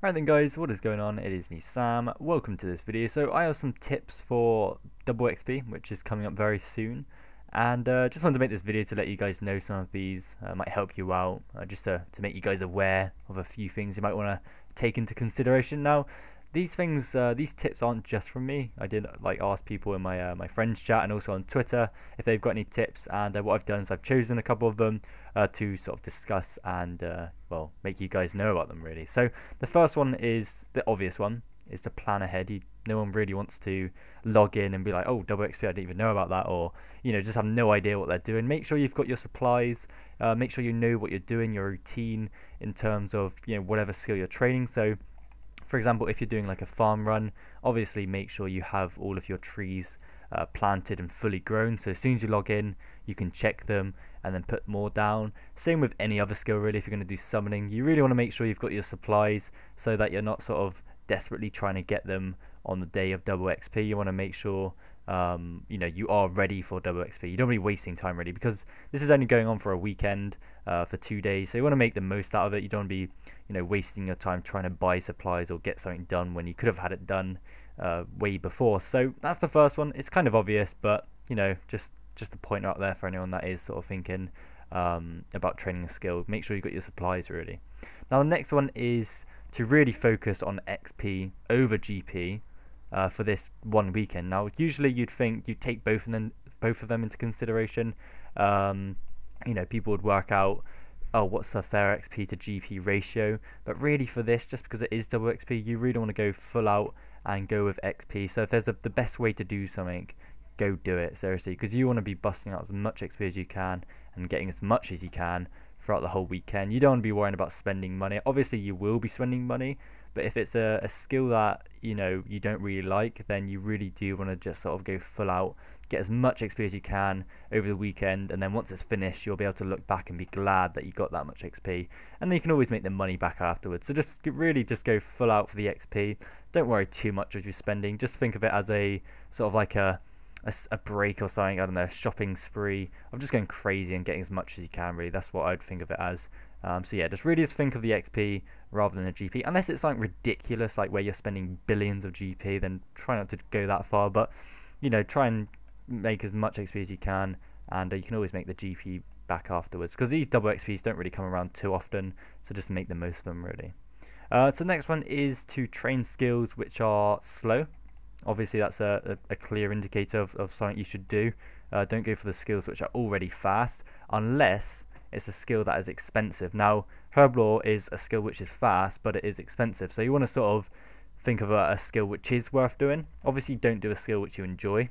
Alright then guys, what is going on? It is me Sam, welcome to this video. So I have some tips for double XP, which is coming up very soon, and just wanted to make this video to let you guys know some of these might help you out, just to make you guys aware of a few things you might want to take into consideration. Now these things, these tips aren't just from me. I did ask people in my my friends chat and also on Twitter if they've got any tips, and what I've done is I've chosen a couple of them to sort of discuss and well, make you guys know about them really. So the first one is the obvious one, is to plan ahead. No one really wants to log in and be like, oh, double XP, I didn't even know about that, or just have no idea what they're doing. Make sure you've got your supplies, make sure you know what you're doing, your routine in terms of whatever skill you're training. So for example, if you're doing like a farm run, obviously make sure you have all of your trees planted and fully grown, so as soon as you log in you can check them and then put more down. Same with any other skill really. If you're going to do summoning, you really want to make sure you've got your supplies so that you're not sort of desperately trying to get them on the day of double XP. You want to make sure you are ready for double XP. You don't be wasting time really, because this is only going on for a weekend, for 2 days, so you want to make the most out of it. You don't want to be wasting your time trying to buy supplies or get something done when you could have had it done way before. So that's the first one. It's kind of obvious, but just to point out there for anyone that is sort of thinking about training a skill, make sure you got your supplies really. Now the next one is to really focus on XP over GP for this one weekend. Now usually you'd think you'd take both of them into consideration. People would work out, oh, what's a fair XP to GP ratio, but really for this, just because it is double XP, you really want to go full out and go with XP. So if there's the best way to do something, go do it, seriously, because you want to be busting out as much XP as you can and getting as much as you can throughout the whole weekend. You don't want to be worrying about spending money. Obviously you will be spending money, but if it's a skill that you don't really like, then you really do want to just sort of go full out, get as much XP as you can over the weekend, and then once it's finished you'll be able to look back and be glad that you got that much XP, and then you can always make the money back afterwards. So just go full out for the XP. Don't worry too much as you're spending. Just think of it as a sort of like a break or something. I don't know, a shopping spree of just going crazy and getting as much as you can really. That's what I'd think of it as. So yeah, just think of the XP rather than the GP, unless it's something ridiculous like where you're spending billions of GP, then try not to go that far, but try and make as much XP as you can, and you can always make the GP back afterwards, because these double XPs don't really come around too often, so just make the most of them really. So the next one is to train skills which are slow. Obviously that's a clear indicator of something you should do. Don't go for the skills which are already fast unless it's a skill that is expensive. Now Herblore is a skill which is fast, but it is expensive, so you want to sort of think of a skill which is worth doing. Obviously don't do a skill which you enjoy,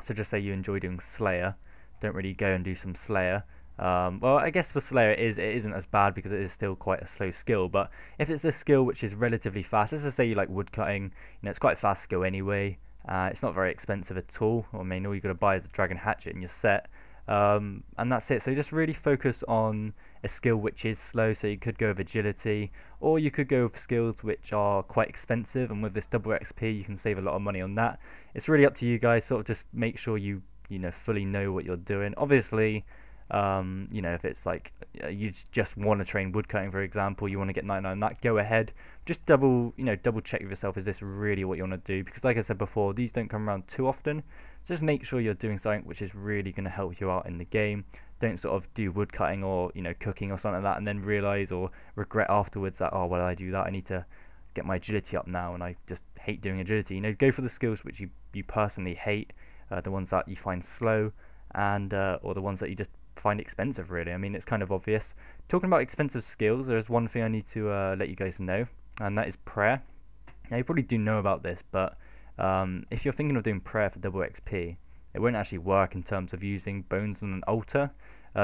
so just say you enjoy doing Slayer, don't really go and do some Slayer. Well, I guess for Slayer it isn't as bad because it is still quite a slow skill, but if it's a skill which is relatively fast, let's just say you like woodcutting, it's quite a fast skill anyway, it's not very expensive at all. I mean, all you got to buy is a dragon hatchet and you're set, and that's it. So just really focus on a skill which is slow. So you could go with agility, or you could go with skills which are quite expensive, and with this double XP you can save a lot of money on that. It's really up to you guys. Sort of just make sure you fully know what you're doing. Obviously if it's like you just want to train woodcutting, for example, you want to get 99 that, go ahead. Just double check with yourself, is this really what you want to do? Because like I said before, these don't come around too often. Just make sure you're doing something which is really going to help you out in the game. Don't sort of do woodcutting or cooking or something like that and then realize or regret afterwards that, oh, why did I do that? I need to get my agility up now and I just hate doing agility. Go for the skills which you personally hate, the ones that you find slow, and or the ones that you just find expensive really. I mean, it's kind of obvious. Talking about expensive skills, there is one thing I need to let you guys know, and that is prayer. Now you probably do know about this, but if you're thinking of doing prayer for double XP, it won't actually work in terms of using bones on an altar,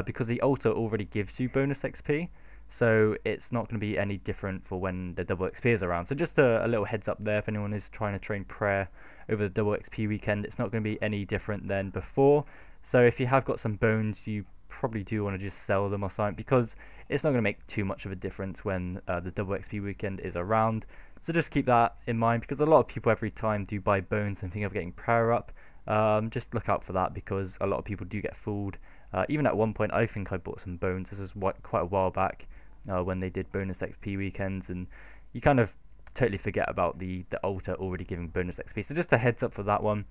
because the altar already gives you bonus XP, so it's not going to be any different for when the double XP is around. So just a little heads up there, if anyone is trying to train prayer over the double XP weekend, it's not going to be any different than before. So if you have got some bones, you probably do want to just sell them or something, because it's not going to make too much of a difference when the double XP weekend is around. So just keep that in mind, because a lot of people every time do buy bones and think of getting prayer up. Just look out for that, because a lot of people do get fooled. Even at one point I think I bought some bones. This was quite a while back when they did bonus XP weekends, and you kind of totally forget about the altar already giving bonus XP. So just a heads up for that one,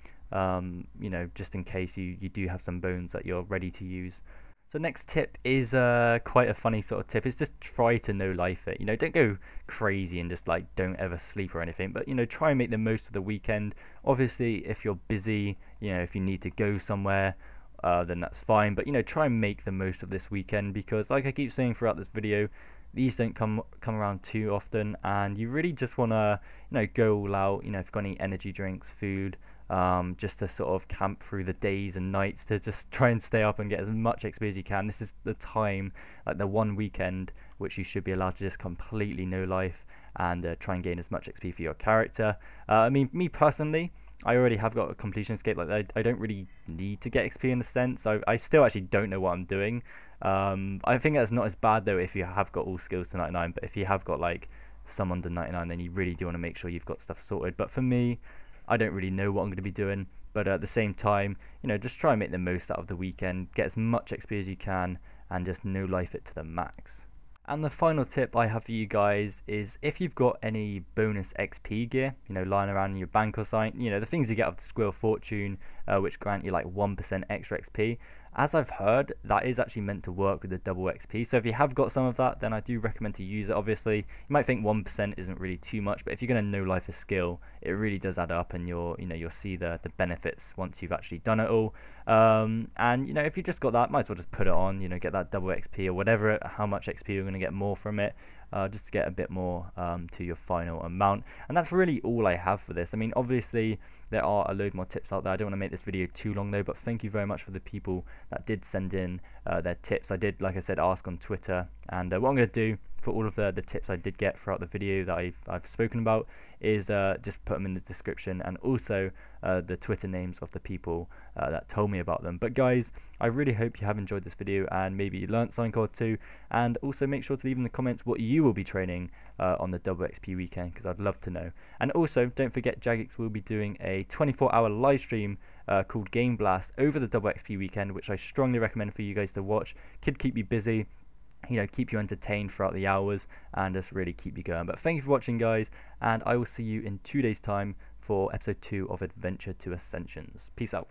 you know, just in case you do have some bones that you're ready to use. So next tip is quite a funny sort of tip. It's just try to no life it. You know, don't go crazy and just like don't ever sleep or anything. But you know, try and make the most of the weekend. Obviously, if you're busy, you know, if you need to go somewhere, then that's fine. But you know, try and make the most of this weekend, because like I keep saying throughout this video, these don't come around too often, and you really just want to, you know, go all out. You know, if you've got any energy drinks, food, just to sort of camp through the days and nights to just try and stay up and get as much XP as you can. This is the time, like the one weekend, which you should be allowed to just completely no life and try and gain as much XP for your character. I mean, me personally, I already have got a completion escape. Like I don't really need to get XP in the sense. I still actually don't know what I'm doing. I think that's not as bad though if you have got all skills to 99, but if you have got like some under 99, then you really do want to make sure you've got stuff sorted. But for me, I don't really know what I'm going to be doing, but at the same time, you know, just try and make the most out of the weekend, get as much XP as you can, and just no life it to the max. And the final tip I have for you guys is, if you've got any bonus XP gear, you know, lying around in your bank or something, you know, the things you get off the Squirrel Fortune, which grant you like 1% extra XP. As I've heard, that is actually meant to work with the double XP. So if you have got some of that, then I do recommend to use it. Obviously, you might think 1% isn't really too much, but if you're going to no life a skill, it really does add up, and you'll see the benefits once you've actually done it all. And you know, if you just got that, might as well just put it on. You know, get that double XP or whatever, how much XP you're going to get more from it. Just to get a bit more to your final amount. And that's really all I have for this. I mean, obviously there are a load more tips out there. I don't want to make this video too long though, but thank you very much for the people that did send in their tips. I did, like I said, ask on Twitter, and what I'm going to do for all of the tips I did get throughout the video that I've spoken about is just put them in the description, and also the Twitter names of the people that told me about them. But guys, I really hope you have enjoyed this video and maybe you learned something or two, and also make sure to leave in the comments what you will be training on the double XP weekend, because I'd love to know. And also don't forget, Jagex will be doing a 24-hour live stream called Game Blast over the double XP weekend, which I strongly recommend for you guys to watch. Could keep you busy, you know, keep you entertained throughout the hours, and just really keep you going. But thank you for watching, guys, and I will see you in 2 days time for episode 2 of Adventure to Ascensions. Peace out.